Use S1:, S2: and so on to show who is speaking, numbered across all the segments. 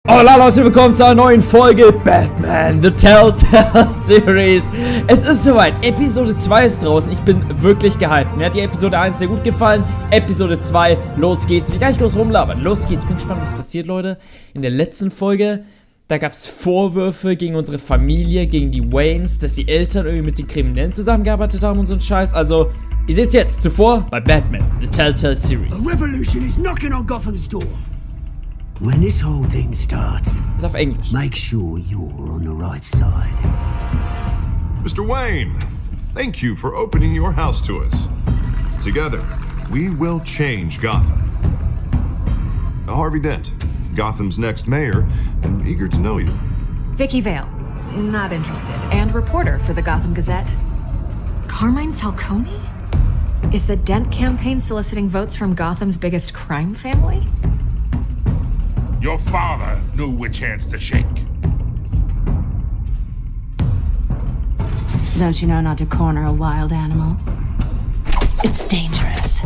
S1: Hola Leute, willkommen zu einer neuen Folge Batman, The Telltale Series. Es ist soweit, Episode 2 ist draußen, ich bin wirklich gehypt. Mir hat die Episode 1 sehr gut gefallen, Episode 2, los geht's. Wir gar nicht groß rumlabern, los geht's. Bin gespannt, was passiert, Leute. In der letzten Folge, da gab's Vorwürfe gegen unsere Familie, gegen die Waynes, dass die Eltern irgendwie mit den Kriminellen zusammengearbeitet haben und so ein Scheiß. Also, ihr seht's jetzt, zuvor bei Batman, The Telltale Series.
S2: A revolution is knocking on Gotham's door. When this whole thing starts,
S1: Ist auf Englisch.
S2: make sure you're on the right side.
S3: Mr. Wayne, thank you for opening your house to us. Together, we will change Gotham. Harvey Dent, Gotham's next mayor, and eager to know you.
S4: Vicky Vale, not interested, and reporter for the Gotham Gazette. Carmine Falcone? Is the Dent campaign soliciting votes from Gotham's biggest crime family?
S5: Your father knew which hands to shake.
S6: Don't you know not to corner a wild animal? It's dangerous.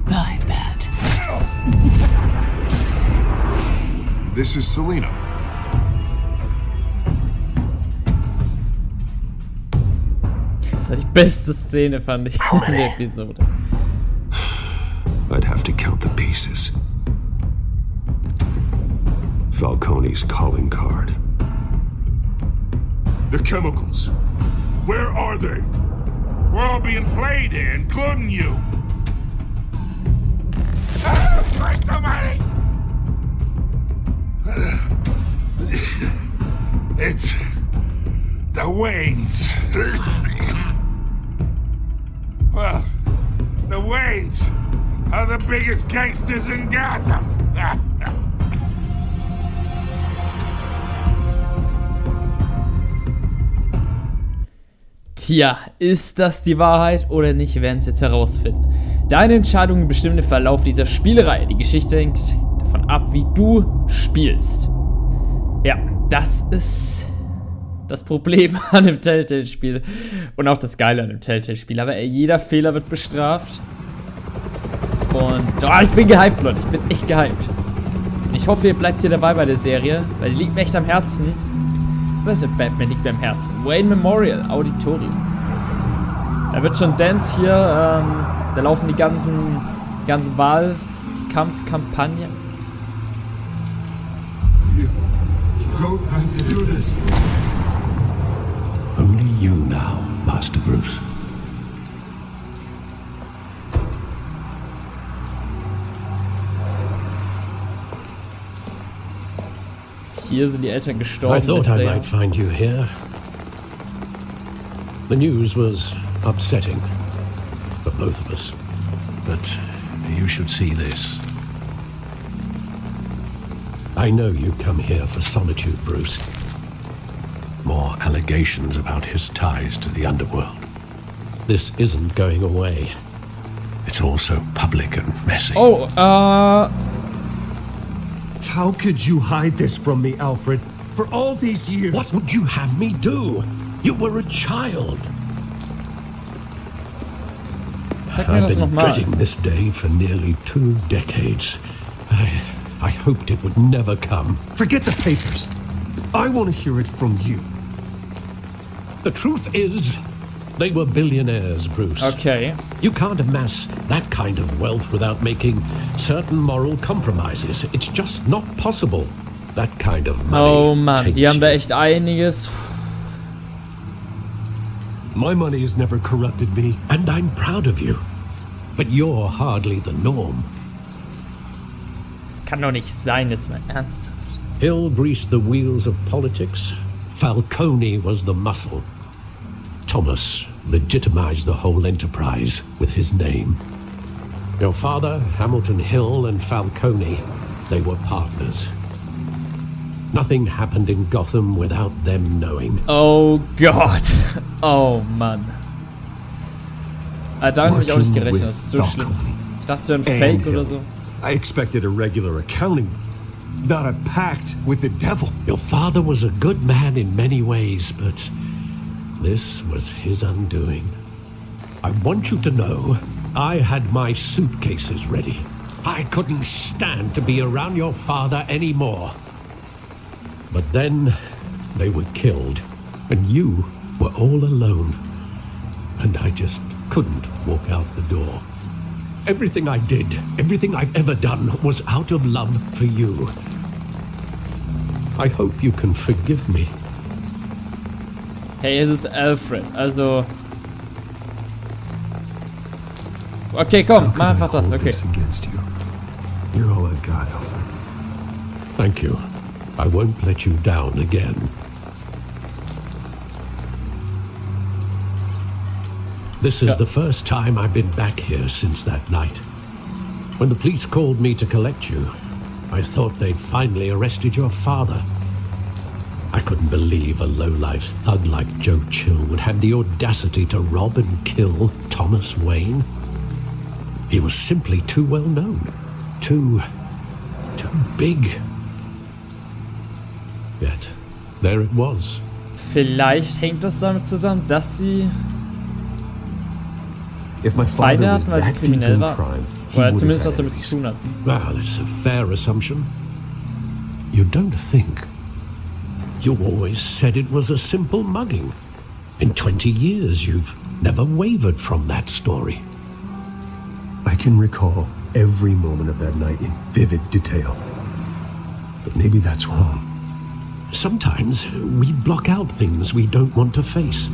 S6: I bet.
S3: This is Selina.
S1: Das war die beste Szene, fand ich, in der Episode.
S7: I'd have to count the pieces. Falcone's calling card.
S5: The chemicals. Where are they? We're all being played here, including you. Christ almighty! It's the Waynes. Well, the Waynes are the biggest gangsters in Gotham.
S1: Tja, ist das die Wahrheit oder nicht, wir werden es jetzt herausfinden. Deine Entscheidungen bestimmen den Verlauf dieser Spielreihe. Die Geschichte hängt davon ab, wie du spielst. Ja, das ist das Problem an dem Telltale-Spiel. Und auch das Geile an dem Telltale-Spiel. Aber jeder Fehler wird bestraft. Und ich bin gehypt, Leute. Ich bin echt gehypt. Und ich hoffe, ihr bleibt hier dabei bei der Serie, weil die liegt mir echt am Herzen. Was mit Batman liegt mir am Herzen? Wayne Memorial Auditorium. Da wird schon Dent hier, da laufen die ganzen Wahlkampfkampagnen.
S5: You don't have to do this.
S7: Only you now, Master Bruce.
S1: Hier sind die Eltern
S8: I
S1: gestorben.
S8: thought
S1: ist
S8: I
S1: der-
S8: might find you here. The news was upsetting for both of us. But you should see this. I know you come here for solitude, Bruce. More allegations about his ties to the underworld. This isn't going away. It's all so public and messy.
S1: Oh,
S9: How could you hide this from me, Alfred? For all these years.
S8: What would you have me do? You were a child.
S1: zeig mir
S8: I've
S1: das
S8: been
S1: nochmal.
S8: dreading this day for nearly 2 decades. I hoped it would never come.
S9: Forget the papers. I want to hear it from you.
S8: The truth is, they were billionaires, Bruce.
S1: Okay.
S8: You can't amass that kind of wealth without making certain moral compromises. It's just not possible. That kind of money.
S1: Oh Mann, die
S8: taints
S1: haben da
S8: you.
S1: echt einiges.
S9: My money has never corrupted me.
S8: And I'm proud of you. But you're hardly the norm.
S1: Das kann doch nicht sein, jetzt mal ernsthaft.
S8: Hill greased the wheels of politics. Falcone was the muscle. Thomas legitimized the whole enterprise with his name. Your father, Hamilton Hill, and Falcone, they were partners. Nothing happened in Gotham without them knowing.
S1: Oh Gott. Oh Mann. Damit habe ich auch nicht gerechnet, dass es so schlimm ist. Ich dachte, es wäre ein Fake oder so.
S9: I expected a regular accounting, not a pact with the devil.
S8: Your father was a good man in many ways, but this was his undoing. I want you to know I had my suitcases ready. I couldn't stand to be around your father anymore. But then they were killed, and you were all alone. And I just couldn't walk out the door. Everything I did, everything I've ever done, was out of love for you. I hope you can forgive me.
S1: Hey, es ist Alfred, also... Okay, komm, mach einfach das, okay.
S9: Against you. You're all I've got, Alfred.
S8: Thank you. I won't let you down again. This is the first time I've been back here since that night. When the police called me to collect you, I thought they'd finally arrested your father. I couldn't believe a low-life thug like Joe Chill would have the audacity to rob and kill Thomas Wayne. He was simply too well known. Too big. Yet, there it was.
S1: Vielleicht hängt das damit zusammen, dass sie
S9: Feinde
S1: hatten, weil sie kriminell waren. Oder zumindest was damit zu tun hatten.
S8: Well, it's a fair assumption. You don't think. You always said it was a simple mugging. In 20 years, you've never wavered from that story.
S9: I can recall every moment of that night in vivid detail. But maybe that's wrong.
S8: Sometimes we block out things we don't want to face.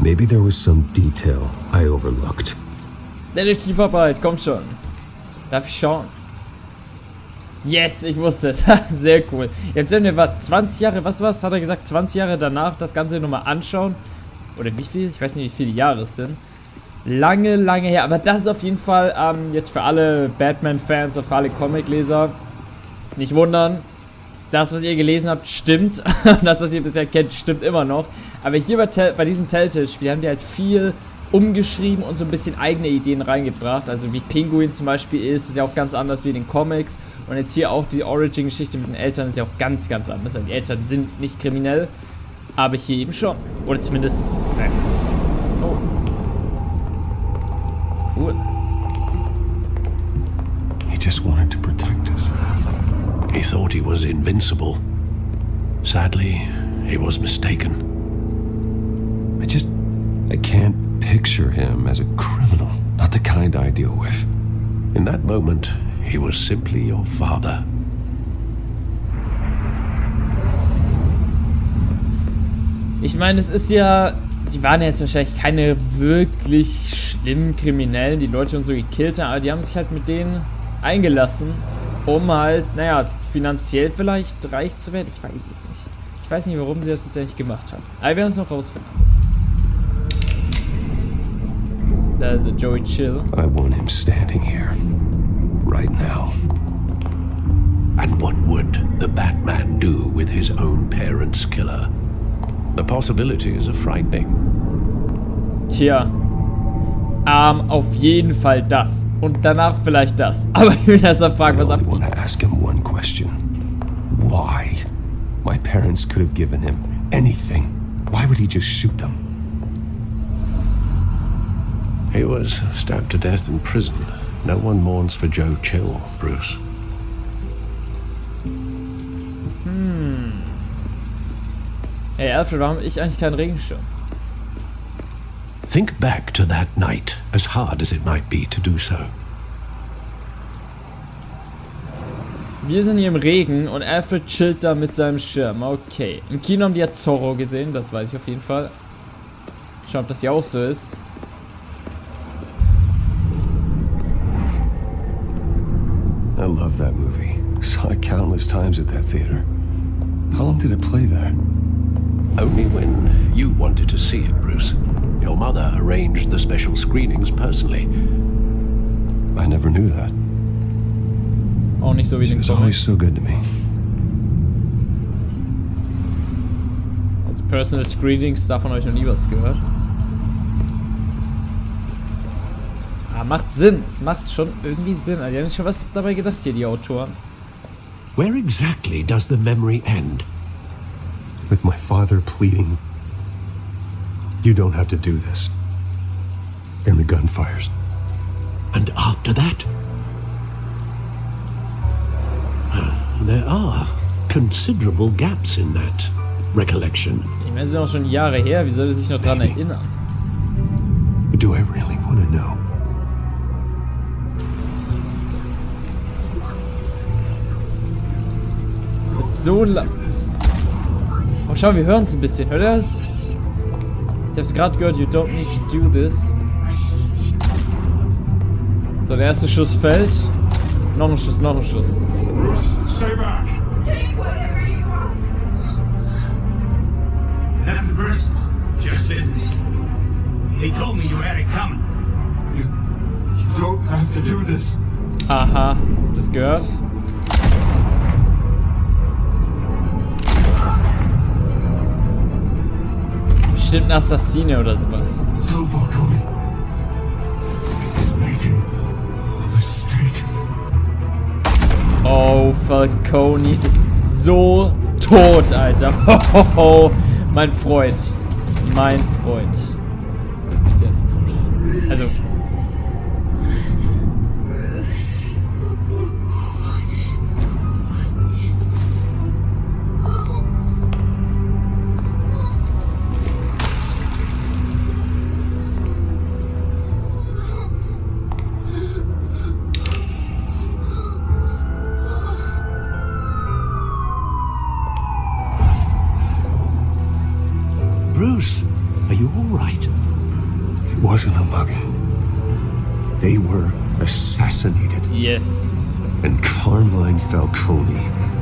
S9: Maybe there was some detail I overlooked.
S1: Detektivarbeit, komm schon. Darf ich schauen? Yes, ich wusste es. Sehr cool. Jetzt werden wir 20 Jahre, was hat er gesagt? 20 Jahre danach das Ganze nochmal anschauen. Oder wie viel? Ich weiß nicht, wie viele Jahre es sind. Lange, lange her. Aber das ist auf jeden Fall jetzt für alle Batman-Fans und für alle Comicleser. Nicht wundern. Das, was ihr gelesen habt, stimmt. Das, was ihr bisher kennt, stimmt immer noch. Aber hier bei diesem Telltale-Spiel haben die halt viel umgeschrieben und so ein bisschen eigene Ideen reingebracht. Also wie Pinguin zum Beispiel ist ja auch ganz anders wie in den Comics. Und jetzt hier auch die Origin-Geschichte mit den Eltern ist ja auch ganz, ganz anders. Weil die Eltern sind nicht kriminell, aber hier eben schon. Oder zumindest... Oh. Cool.
S9: He just wanted to protect us.
S8: He thought he was invincible. Sadly, he was mistaken.
S9: I can't picture him as a criminal. Not the kind I deal with.
S8: In that moment, he was simply your father.
S1: Ich meine, es ist ja... Die waren ja jetzt wahrscheinlich keine wirklich schlimmen Kriminellen, die Leute und so gekillt haben, aber die haben sich halt mit denen eingelassen, um halt, naja, finanziell vielleicht reich zu werden. Ich weiß es nicht. Ich weiß nicht, warum sie das tatsächlich gemacht haben. Aber wir werden es noch rausfinden alles. Da ist Joey Chill.
S9: I want him standing here. Right now.
S8: And what would the Batman do with his own parents' killer? The possibilities are frightening.
S1: Tja. Auf jeden Fall das. Und danach vielleicht das. Aber ich will erst mal fragen, was abgeht.
S9: I want to ask him one question. Why? My parents could have given him anything. Why would he just shoot them?
S8: He was stabbed to death in prison. No one mourns for Joe Chill, Bruce.
S1: Hey Alfred, warum habe ich eigentlich keinen Regenschirm?
S8: Think back to that night, as hard as it might be to do so.
S1: Wir sind hier im Regen und Alfred chillt da mit seinem Schirm. Okay. Im Kino haben die ja Zorro gesehen, das weiß ich auf jeden Fall. Schauen, ob das hier auch so ist.
S9: I love that movie. Saw it countless times at that theater. How long did it play there?
S8: Only when you wanted to see it, Bruce. Your mother arranged the special screenings personally.
S9: I never knew that.
S1: Auch nicht so wie den
S9: She was always so good to me.
S1: Also Personal Screenings, davon habe ich noch nie was gehört. Ah, macht Sinn. Es macht schon irgendwie Sinn. Die haben sich schon was dabei gedacht hier, die Autoren.
S8: Where exactly does the memory end?
S9: With my father pleading, "You don't have to do this."
S7: And the gunfires.
S8: And after that? There are considerable gaps in that recollection.
S1: Ich meine, es ist auch schon Jahre her. Wie soll er sich noch dran erinnern?
S7: But do I really want to know?
S1: Es ist so lang. Oh, schau, wir hören es ein bisschen. Hört ihr das? Ich hab's gerade gehört. You don't need to do this. So, der erste Schuss fällt. Noch ein Schuss, noch ein Schuss.
S5: Stay back.
S2: Take whatever you want. Nothing personal, just business. They told me you had it coming.
S5: You don't have to do this.
S1: Aha, das gehört. Bestimmt ein Assassine oder sowas.
S5: No, Falcone. He's making a mistake.
S1: Oh, Falcone ist so tot, Alter. Hohoho. Mein Freund. Mein Freund. Der ist tot. Also.
S8: Bruce, are you all right?
S7: It wasn't a bug. They were assassinated.
S1: Yes.
S7: And Carmine Falcone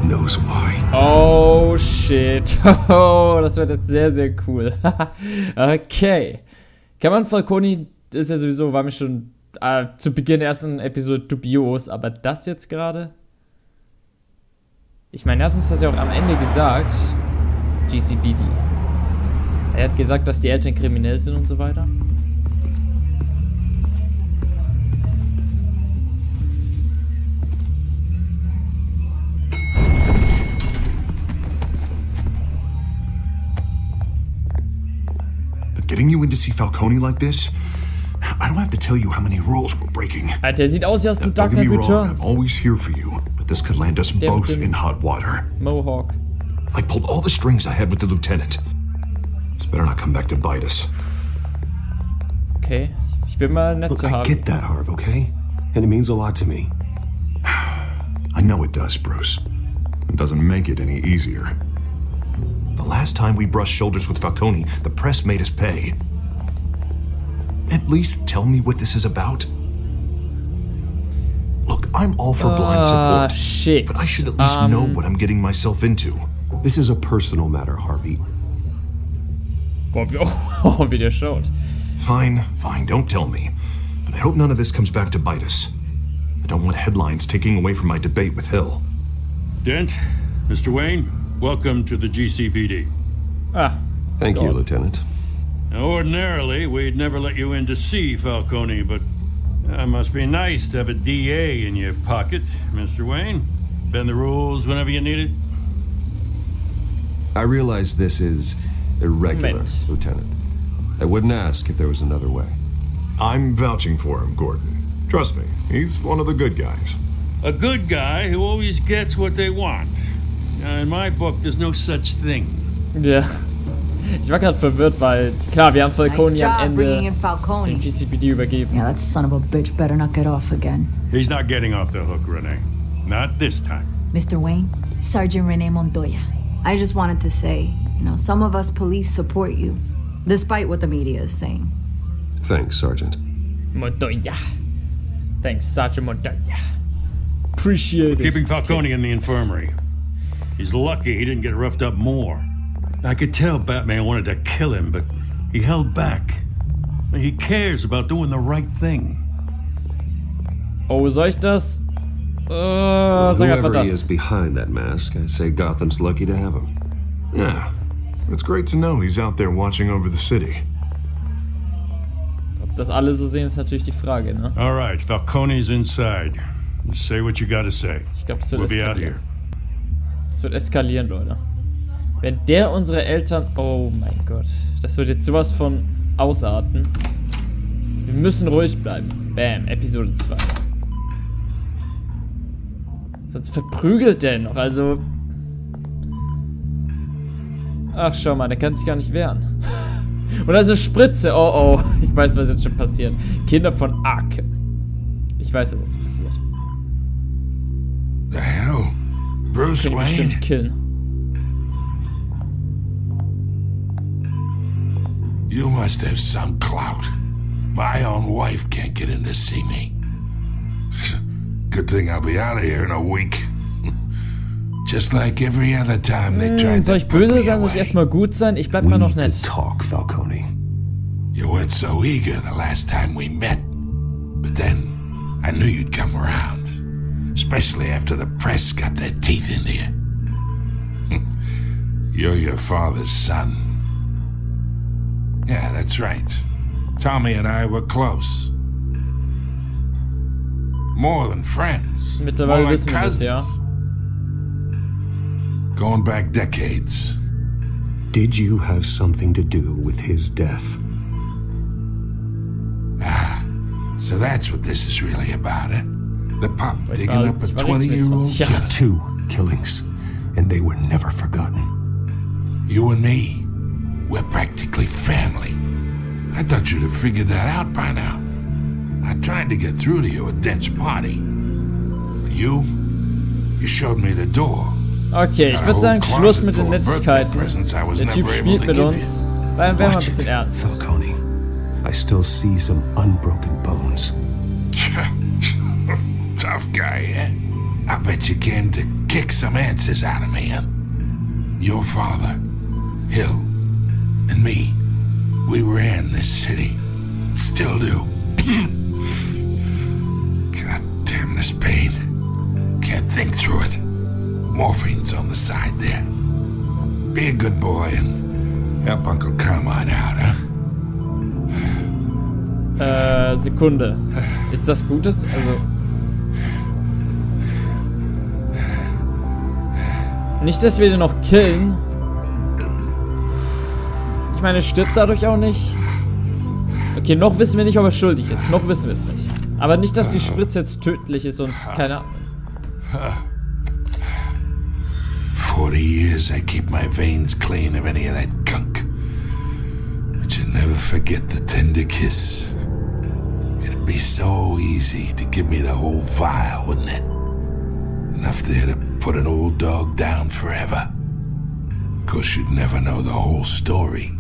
S7: knows why.
S1: Oh, shit. Oh, das wird jetzt sehr, sehr cool. Okay. Carmine Falcone ist ja sowieso, war mir schon zu Beginn der ersten Episode dubios, aber das jetzt gerade? Ich meine, er hat uns das ja auch am Ende gesagt. GCPD. Er hat gesagt, dass die Eltern kriminell sind und so weiter.
S3: But getting you in to see Falcone like this, I don't have to tell you how many rules we're breaking.
S1: Alter, er sieht aus wie aus The
S3: Don't
S1: Dark
S3: get me
S1: Knight
S3: wrong,
S1: Returns.
S3: I'm always here for you, but this could land us
S1: Der mit
S3: both
S1: dem
S3: in hot water.
S1: Mohawk.
S3: I pulled all the strings I had with the lieutenant. This better not come back to bite us.
S1: Okay, ich bin mal nett
S7: Look,
S1: zu
S7: I
S1: haben.
S7: get that, Harv, okay? And it means a lot to me.
S3: I know it does, Bruce. It doesn't make it any easier. The last time we brushed shoulders with Falcone, the press made us pay. At least tell me what this is about. Look, I'm all for blind support,
S1: Shit.
S3: but I should at least know what I'm getting myself into.
S7: This is a personal matter, Harvey.
S1: Boah, wie der schaut.
S3: Fine, don't tell me. But I hope none of this comes back to bite us. I don't want headlines taking away from my debate with Hill.
S5: Dent, Mr. Wayne, welcome to the GCPD.
S1: Ah,
S7: Thank you,
S1: God.
S7: Lieutenant.
S5: Now, ordinarily, we'd never let you in to see Falcone, but it must be nice to have a DA in your pocket, Mr. Wayne. Bend the rules whenever you need it.
S7: I realize this is irregular,
S1: Moment.
S7: Lieutenant. I wouldn't ask if there was another way.
S3: I'm vouching for him, Gordon. Trust me, he's one of the good guys.
S5: A good guy who always gets what they want. In my book, there's no such thing.
S1: Ja. Ich war gerade verwirrt, weil, klar, wir haben Falcone
S6: Nice
S1: am
S6: job
S1: Ende
S6: bringing in Falcone.
S1: dem GCPD übergeben.
S6: Yeah, that son of a bitch better not get off again.
S5: He's not getting off the hook, Renee. Not this time.
S6: Mr. Wayne, Sergeant Rene Montoya. I just wanted to say, some of us police support you, despite what the media is saying.
S7: Thanks, Sergeant.
S1: Montoya. Thanks, Sergeant Montoya. Appreciate it.
S5: Keeping Falcone in the infirmary. He's lucky he didn't get roughed up more. I could tell Batman wanted to kill him, but he held back. He cares about doing the right thing.
S1: Oh, soll ich das? Sag einfach
S7: Whoever he is
S1: das.
S7: behind that mask, I say Gotham's lucky to have him.
S3: Yeah, it's great to know he's out there watching over the city.
S1: Ob das alle so sehen, ist natürlich die Frage, ne?
S5: All right, Falcone's inside. Just say what you gotta say.
S1: Ich glaube, das wird
S5: We'll be out
S1: eskalieren.
S5: here.
S1: Das wird eskalieren, Leute. Wenn der unsere Eltern... Oh mein Gott. Das wird jetzt sowas von ausarten. Wir müssen ruhig bleiben. Bam, Episode 2. Sonst verprügelt der noch, also... Ach, schau mal, der kann sich gar nicht wehren. Und da ist eine Spritze. Oh, oh. Ich weiß, was jetzt schon passiert. Kinder von Arkham. Ich weiß, was jetzt passiert.
S10: The hell? Bruce
S1: Können
S10: Wayne?
S1: bestimmt killen.
S10: You must have some clout. My own wife can't get in to see me. Good thing I'll be out of here in a week. Just like every other time they tried
S1: Soll
S10: to
S1: ich
S10: put
S1: böse
S10: me
S1: sein? Soll ich
S10: away.
S1: erstmal gut sein? Ich bleib
S7: We
S1: mal noch
S7: need
S1: nett.
S7: to talk, Falcone.
S10: You weren't so eager the last time we met. But then, I knew you'd come around. Especially after the press got their teeth into you. You're your father's son. Yeah, that's right. Tommy and I were close. More than friends.
S1: Mittlerweile
S10: More like
S1: wissen wir das, ja.
S10: Going back decades.
S7: Did you have something to do with his death?
S10: So that's what this is really about, eh? The pop
S1: Ich
S10: digging
S1: war
S10: up a
S1: 20
S10: 20-year-old
S1: Jahre.
S10: killer.
S7: 2 killings, and they were never forgotten.
S10: You and me, we're practically family. I thought you'd have figured that out by now. I tried to get through to you at Dent's party. But you showed me the door.
S1: Okay, ich würde sagen, Schluss mit den Nettigkeiten. Der Typ spielt mit uns. Bleiben wir mal ein
S7: Watch
S1: bisschen
S7: it,
S1: ernst.
S7: Falcone. I still see some unbroken bones.
S10: Tough guy, eh? I bet you came to kick some answers out of me, huh? Your father, Hill, and me, we ran this city. Still do. God damn this pain. Can't think through it. Morphine's on the side there. Be a good boy and help Uncle Carmine out, huh?
S1: Sekunde. Ist das Gutes? Also... Nicht, dass wir den noch killen. Ich meine, stirbt dadurch auch nicht. Okay, noch wissen wir nicht, ob er schuldig ist. Noch wissen wir es nicht. Aber nicht, dass die Spritze jetzt tödlich ist und keine Ahnung.
S10: 40 years I keep my veins clean of any of that gunk. But you never forget the tender kiss. It'd be so easy to give me the whole vial, wouldn't it? Enough there to put an old dog down forever. Of course, you'd never know the whole story.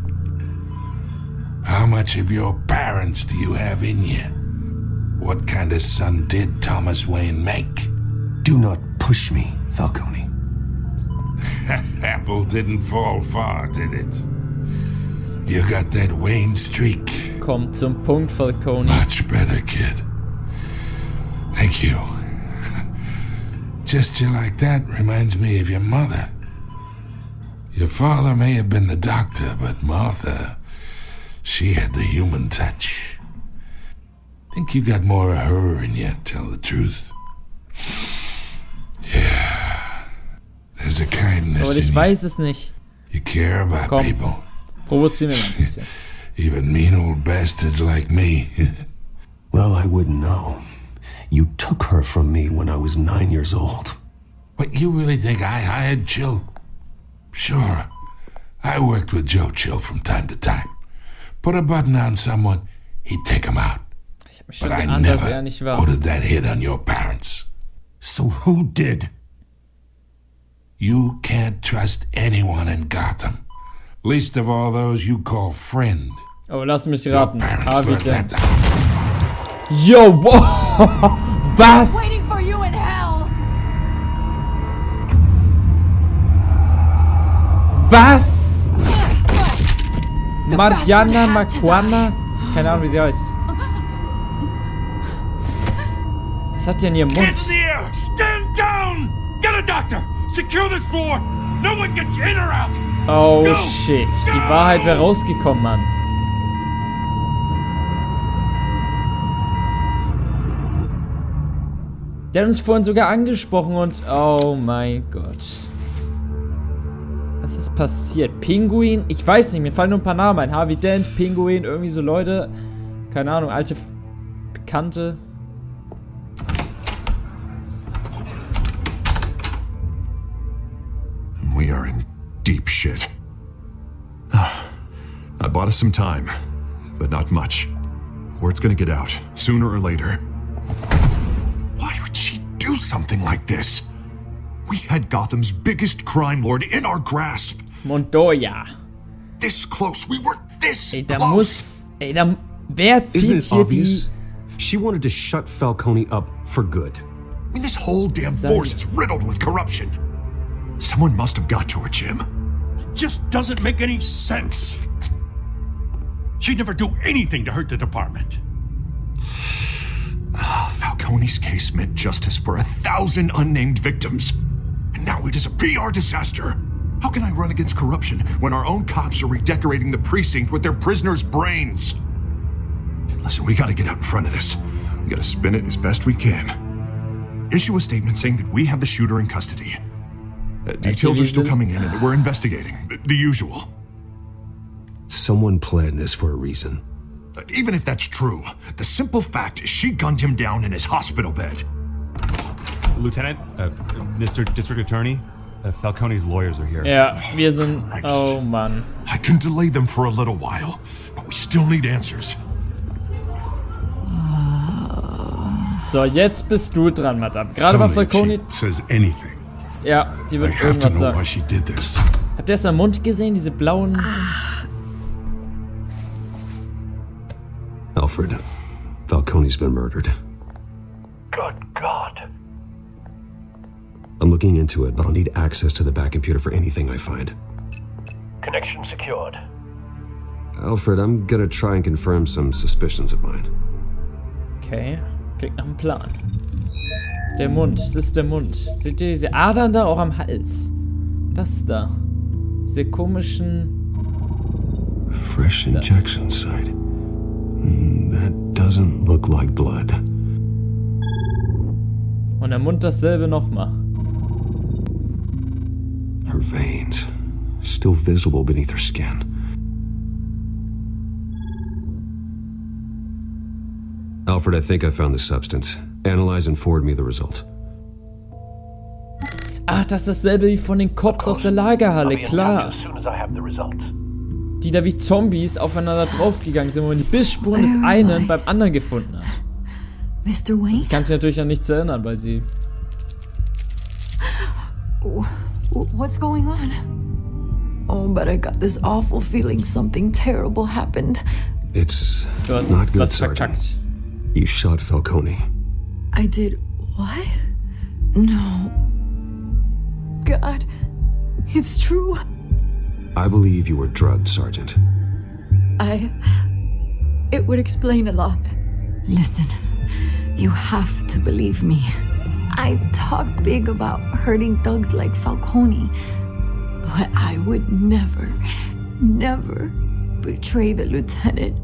S10: How much of your parents do you have in you? What kind of son did Thomas Wayne make?
S7: Do not push me, Falcone.
S10: Apple didn't fall far, did it? You got that Wayne streak.
S1: Kommt zum Punkt, Falcone.
S10: Much better, kid. Thank you. Gesture like that reminds me of your mother. Your father may have been the doctor, but Martha, she had the human touch. Think you got more of her in you, tell the truth. Yeah. There's a kindness
S1: Aber ich
S10: in
S1: weiß es nicht.
S10: you. You care about
S1: Komm.
S10: people.
S1: Provozieren wir mal ein bisschen.
S10: Even mean old bastards like me.
S7: Well, I wouldn't know. You took her from me when I was 9 years old.
S10: What, you really think I hired Chill? Sure. I worked with Joe Chill from time to time. Put a button on someone, he'd take him out.
S1: Ich hab mich schon
S10: But I
S1: geahnt, dass er
S10: never
S1: nicht war.
S10: ordered that hit on your parents.
S7: So who did?
S10: You can't trust anyone in Gotham. Least of all those you call friend.
S1: Oh, lass mich
S10: Your
S1: raten.
S10: parents
S1: Harvey
S10: learned that.
S1: Dent. Yo, wow. Was?
S6: Waiting for you in hell!
S1: Was? Mariana Macuana? Keine Ahnung, wie sie heißt. Was hat die in ihrem Mund?
S5: Hands in the air! Stand down! Get a doctor! Secure this floor! No one gets in or out!
S1: Oh
S5: Go!
S1: shit, die
S5: Go!
S1: Wahrheit wäre rausgekommen, Mann. Der hat uns vorhin sogar angesprochen und... Oh mein Gott. Was ist passiert? Pinguin? Ich weiß nicht, mir fallen nur ein paar Namen ein. Harvey Dent, Pinguin, irgendwie so Leute. Keine Ahnung, alte Bekannte.
S3: We are in deep shit. I bought us some time, but not much. Word's gonna get out, sooner or later. Why would she do something like this? We had Gotham's biggest crime lord in our grasp.
S1: Montoya.
S3: This close, we were this
S1: Ey, da
S3: close.
S1: muss... Ey, da... Wer
S7: Isn't
S1: zieht
S7: it
S1: hier
S7: obvious?
S1: die...
S7: She wanted to shut Falcone up for good.
S3: I mean, this whole damn force is riddled with corruption. Someone must have got to her, Jim.
S5: Just doesn't make any sense. She'd never do anything to hurt the department.
S3: Falcone's case meant justice for 1,000 unnamed victims. And now it is a PR disaster. How can I run against corruption when our own cops are redecorating the precinct with their prisoners' brains? Listen, we gotta get out in front of this. We gotta spin it as best we can. Issue a statement saying that we have the shooter in custody. Details are still coming in and that we're investigating. The usual.
S7: Someone planned this for a reason.
S3: Even if that's true, the simple fact is she gunned him down in his hospital bed.
S11: Lieutenant, Mr. District Attorney, Falcone's lawyers are here.
S1: Ja, wir sind... Oh, Mann.
S3: I can delay them for a little while, but we still need answers.
S1: So, jetzt bist du dran, Madame. Gerade war Falcone...
S5: Says anything.
S1: Ja, die wird
S5: I have to
S1: irgendwas
S5: know why
S1: sagen.
S5: she did this.
S1: Habt ihr das am Mund gesehen? Diese blauen...
S7: Alfred, Falcone's been murdered.
S8: Good God.
S7: I'm looking into it, but I'll need access to the back computer for anything I find.
S8: Connection secured.
S7: Alfred, I'm gonna try and confirm some suspicions of mine.
S1: Okay, klingt nach einem Plan. Der Mund, das ist der Mund. Seht ihr diese Adern da auch am Hals? Das da. Diese komischen...
S7: Fresh injection site. That doesn't look like blood.
S1: Und der Mund dasselbe nochmal.
S7: Her veins, still visible beneath her skin. Alfred, I think I found the substance. Analyze and forward me the result.
S1: Ach, das ist dasselbe wie von den Cops aus der Lagerhalle, klar.
S8: As soon as I have the results.
S1: Die da wie Zombies aufeinander draufgegangen sind, wo man die Bissspuren des einen beim anderen gefunden hat.
S6: Mr. Wayne?
S1: Sie kann sich natürlich an nichts erinnern, weil sie...
S6: What's going on? Oh, but I got this awful feeling something terrible happened.
S7: It's
S1: Du hast
S7: not good,
S1: was
S7: Sergeant.
S1: verkackt.
S7: You shot Falcone.
S6: I did what? No. God, it's true.
S7: I believe you were drugged, Sergeant.
S6: It would explain a lot. Listen, you have to believe me. I talk big about hurting thugs like Falcone, but I would never betray the lieutenant.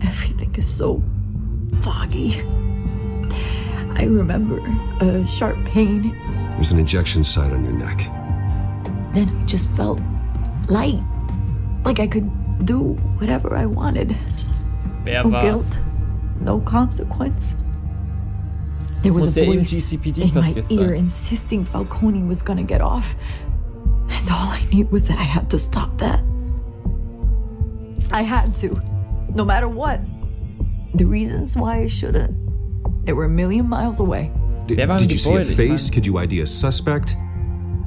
S6: Everything is so foggy. I remember a sharp pain.
S7: There's an injection site on your neck.
S6: Then I just felt light, like I could do whatever I wanted.
S1: Wer
S6: No
S1: war's?
S6: guilt, no consequence. There was
S1: Muss
S6: a
S1: ja im
S6: voice
S1: GCPD
S6: in my
S1: passiert
S6: ear
S1: sein.
S6: insisting Falcone was gonna get off. And all I knew was that I had to stop that. I had to, no matter what. The reasons why I shouldn't, they were a million miles away.
S1: Wer war
S7: Did you see a
S1: Gebäude? Ich
S7: face?
S1: meine-
S7: Could you ID a suspect?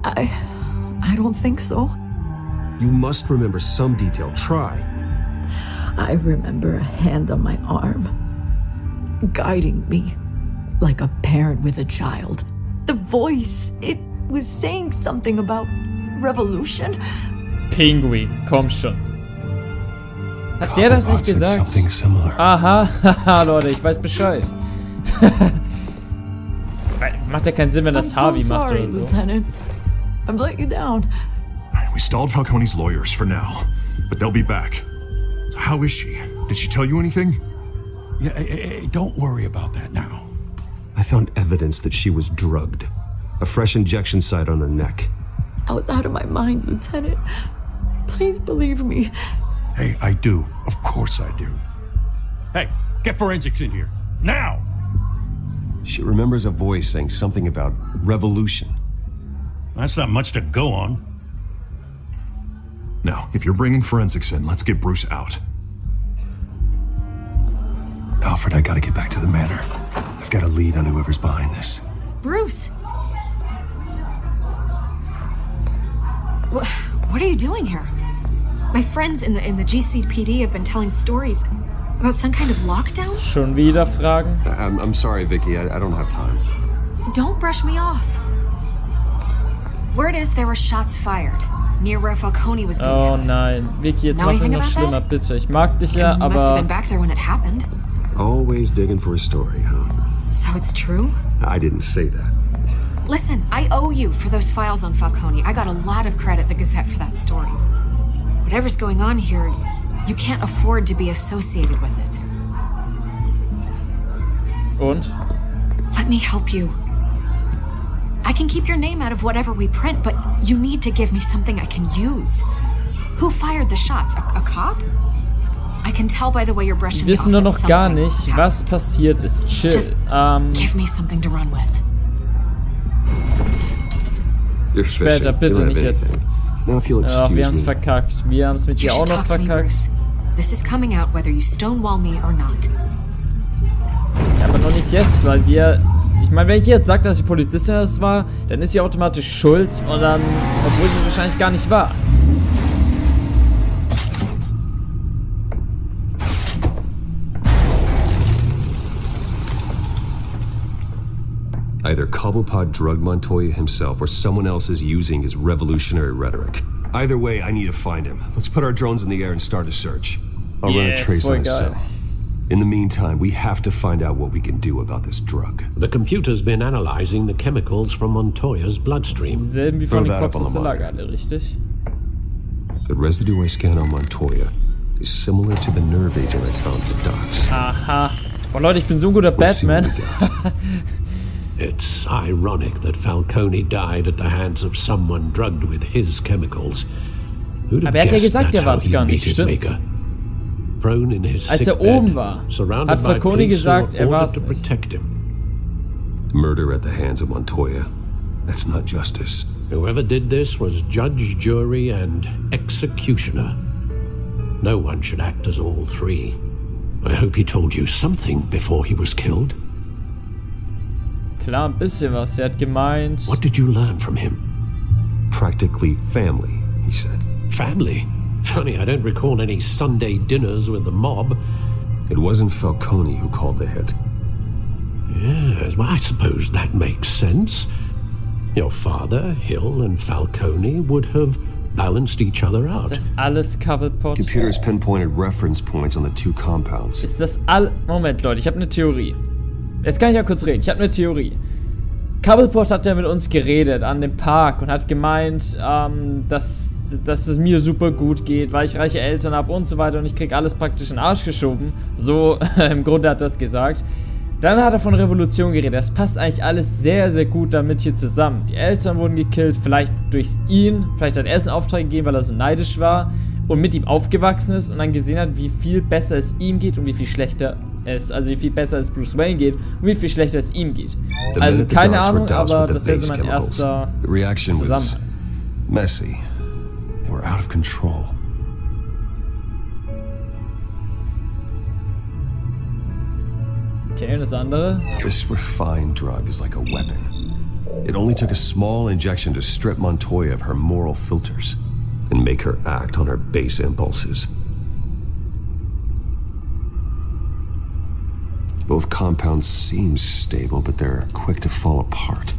S6: I don't think so.
S7: You must remember some detail. Try.
S6: I remember a hand on my arm, guiding me like a parent with a child. The voice, it was saying something about revolution.
S1: Pinguin, komm schon. Hat der das nicht
S7: Said
S1: gesagt?
S7: something similar.
S1: Aha, haha, Leute, ich weiß Bescheid. Macht ja keinen Sinn, wenn das
S6: I'm
S1: Harvey
S6: so
S1: macht
S6: sorry,
S1: oder so.
S6: Lieutenant. I've let you down.
S3: We stalled Falcone's lawyers for now, but they'll be back. So how is she? Did she tell you anything?
S5: Yeah, hey, don't worry about that now.
S7: I found evidence that she was drugged. A fresh injection site on her neck.
S6: I was out of my mind,
S5: Hey, get forensics in here. Now!
S9: She remembers a voice saying something about revolution.
S5: That's not much to go on.
S3: Now, if you're bringing forensics in, let's get Bruce out.
S9: Alfred, I gotta get back to the manor. I've got a lead on whoever's behind this.
S4: Bruce! What are you doing here? My friends in the GCPD have been telling stories about some kind of lockdown?
S1: Schon wieder Fragen?
S9: I'm sorry, Vicky. I don't have time.
S4: Don't brush me off. Word is there were shots fired near where Falcone was being
S1: Oh
S4: held.
S1: nein. Vicky, jetzt
S4: Know
S1: mach's
S4: anything
S1: noch
S4: about
S1: schlimmer,
S4: that?
S1: bitte. Ich mag dich ja,
S4: You must have
S1: aber...
S4: been back there when it happened.
S9: Always digging for a story, huh?
S4: So it's true?
S9: I didn't say that.
S4: Listen, I owe you for those files on Falcone. I got a lot of credit at the Gazette for that story. Whatever's going on here, you can't afford to be associated with it.
S1: Und?
S4: Let me help you. I can keep your name out of whatever we print, but you need to give me something I can use. Who fired the shots? A cop? I can tell by the way you're brushing
S1: Wir
S4: me off
S1: wissen nur
S4: that
S1: noch gar
S4: something
S1: nicht,
S4: happened.
S1: was passiert ist. Chill.
S4: Just give me something to run with.
S9: You're
S1: Später,
S9: fishing.
S1: bitte
S9: Don't
S1: nicht
S9: have
S1: jetzt.
S9: anything. Now, if you'll
S1: Ach,
S9: excuse
S1: wir haben's
S9: me.
S1: verkackt. Wir haben's mit
S4: You
S1: dir auch
S4: should
S1: noch
S4: talk to me,
S1: verkackt.
S4: Bruce. This is coming out whether you stonewall me or not.
S1: Ja, aber noch nicht jetzt, weil wir... Ich meine, wenn ich jetzt sage, dass die Polizistin das war, dann ist sie automatisch schuld und dann... Obwohl sie es wahrscheinlich gar nicht war.
S9: Either Cobblepot drugged Montoya himself or someone else is using his revolutionary rhetoric. Either way, I need to find him. Let's put our drones in the air and start a search. I'll run a
S1: Yes,
S9: trace
S1: voll
S9: on his
S1: geil.
S9: cell. In the meantime, we have to find out what we can do about this drug.
S8: The computer's been analyzing the chemicals from Montoya's bloodstream.
S1: Dieselben wie von
S9: Throw
S1: den
S9: that up
S1: Cops
S9: on
S1: aus
S9: the
S1: der
S9: monitor.
S1: Lager, alle, richtig?
S9: The residue I scan on Montoya is similar to the nerve agent I found at the docks.
S1: Aha. Boah, Leute, ich bin so ein guter
S9: We'll see
S1: Batman.
S9: what we got.
S8: It's ironic that Falcone died at the hands of someone drugged with his chemicals. Who'd have
S1: Aber er hat ja
S8: guessed
S1: gesagt,
S8: that's
S1: er
S8: how
S1: war's
S8: he'd
S1: gar
S8: meet
S1: nicht,
S8: his
S1: stimmt's?
S8: maker? Prone in his
S1: Als er
S8: sick
S1: oben
S8: bed,
S1: war,
S8: surrounded
S1: hat
S8: by
S1: Falcone
S8: police
S1: gesagt,
S8: who
S1: er
S8: were
S1: war's
S8: ordered to
S1: nicht.
S8: protect him.
S9: Murder at the hands of Montoya. That's not justice.
S8: Whoever did this was judge, jury, and executioner. No one should act as all three. I hope he told you something before he was killed.
S1: Klar, ein bisschen was. Er hat gemeint...
S8: What did you learn from him?
S9: Practically family, he said.
S8: Family? Funny, I don't recall any Sunday dinners with the mob.
S9: It wasn't Falcone who called the hit.
S8: Yes, well, I suppose that makes sense. Your father, Hill, and Falcone would have balanced each other
S1: Ist
S8: out.
S1: das alles Cobblepot?
S9: Computers pinpointed reference points on the two compounds.
S1: Ist das all... Moment, Leute, ich habe eine Theorie. Jetzt kann ich ja kurz reden. Ich habe eine Theorie. Cobblepot hat ja mit uns geredet an dem Park und hat gemeint, dass es mir super gut geht, weil ich reiche Eltern habe und so weiter und ich krieg alles praktisch in den Arsch geschoben. So, im Grunde hat er das gesagt. Dann hat er von Revolution geredet. Das passt eigentlich alles sehr, sehr gut damit hier zusammen. Die Eltern wurden gekillt, vielleicht durch ihn, vielleicht hat er es einen Auftrag gegeben, weil er so neidisch war und mit ihm aufgewachsen ist und dann gesehen hat, wie viel besser es ihm geht und wie viel schlechter also wie viel besser es Bruce Wayne geht und wie viel schlechter es ihm geht. Also keine Ahnung, aber das wäre so mein erster
S9: The reaction was
S1: Zusammenhang.
S9: messy. They were out of control.
S1: Okay, und das andere?
S9: This refined drug is like a weapon. It only took a small injection to strip Montoya of her moral filters and make her act on her base impulses. Both compounds seem stable, but they're quick to fall apart.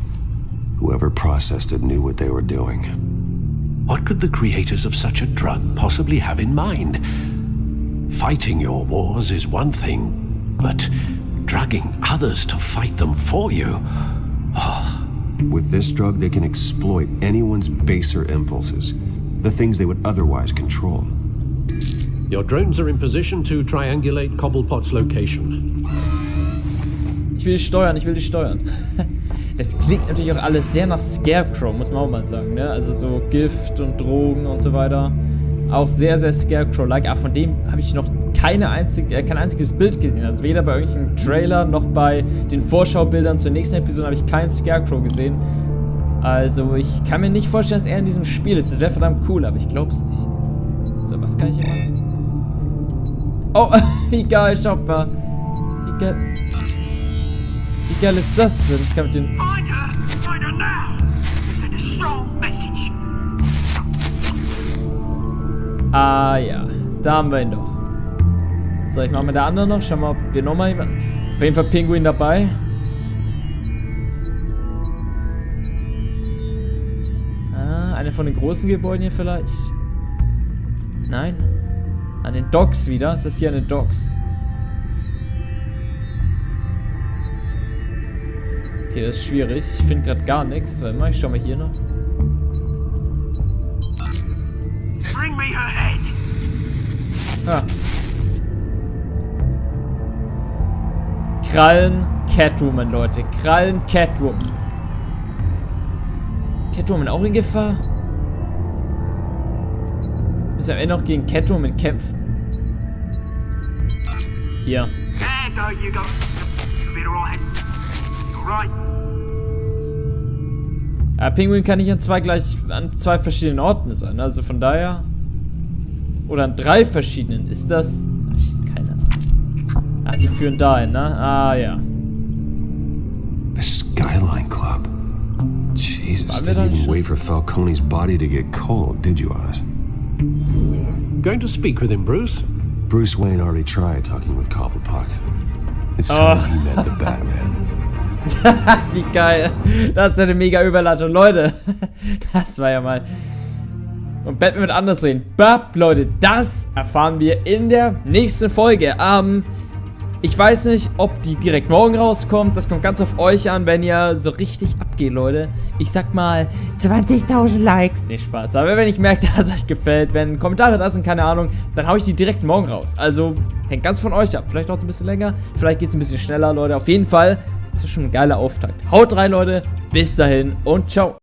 S9: Whoever processed it knew what they were doing.
S8: What could the creators of such a drug possibly have in mind? Fighting your wars is one thing, but drugging others to fight them for you?
S9: With this drug, they can exploit anyone's baser impulses, the things they would otherwise control.
S8: Your drones are in position to triangulate Cobblepot's location.
S1: Ich will die steuern. Das klingt natürlich auch alles sehr nach Scarecrow, muss man auch mal sagen, ne? Also so Gift und Drogen und so weiter. Auch sehr, sehr Scarecrow-like. Aber von dem habe ich noch kein einziges Bild gesehen. Also weder bei irgendwelchen Trailer noch bei den Vorschaubildern zur nächsten Episode habe ich keinen Scarecrow gesehen. Also ich kann mir nicht vorstellen, dass er in diesem Spiel ist. Das wäre verdammt cool, aber ich glaube es nicht. So, was kann ich hier machen? Oh, wie geil, schaut mal. Wie geil ist das denn? Ich kann mit den... Ah ja, da haben wir ihn doch. So, ich mache mit der anderen noch. Schau mal, ob wir nochmal jemanden... Auf jeden Fall Pinguin dabei. Ah, eine von den großen Gebäuden hier vielleicht. Nein. An den Docks wieder. Ist das hier an den Docks? Okay, das ist schwierig. Ich finde gerade gar nichts. Warte mal, ich schau mal hier noch.
S2: Bring me her head.
S1: Ah. Krallen Catwoman, Leute. Krallen Catwoman. Catwoman auch in Gefahr? Müssen wir am Ende noch gegen Catwoman kämpfen. Hier.
S2: There you go. You'll be alright. Alright.
S1: Pinguin kann nicht an zwei verschiedenen Orten sein, also von daher. Oder an 3 verschiedenen. Ist das... Keine Ahnung. Ach, die führen dahin, ne? Ah, ja.
S7: The Skyline Club. Jesus, didn't even wait for Falcone's body to get cold, did you, Oz?
S8: Going to speak with him, Bruce?
S7: Bruce Wayne already tried talking with Cobblepot. It's time he met the Batman.
S1: Wie geil. Das ist eine mega Überleitung. Leute, das war ja mal... Und Batman wird anders sehen. Leute, das erfahren wir in der nächsten Folge. Ich weiß nicht, ob die direkt morgen rauskommt. Das kommt ganz auf euch an, wenn ihr so richtig abgeht, Leute. Ich sag mal 20.000 Likes. Nee, Spaß. Aber wenn ich merke, dass es euch gefällt, wenn Kommentare da sind, keine Ahnung, dann hau ich die direkt morgen raus. Also, hängt ganz von euch ab. Vielleicht dauert es ein bisschen länger. Vielleicht geht es ein bisschen schneller, Leute. Auf jeden Fall, das ist schon ein geiler Auftakt. Haut rein, Leute. Bis dahin und ciao.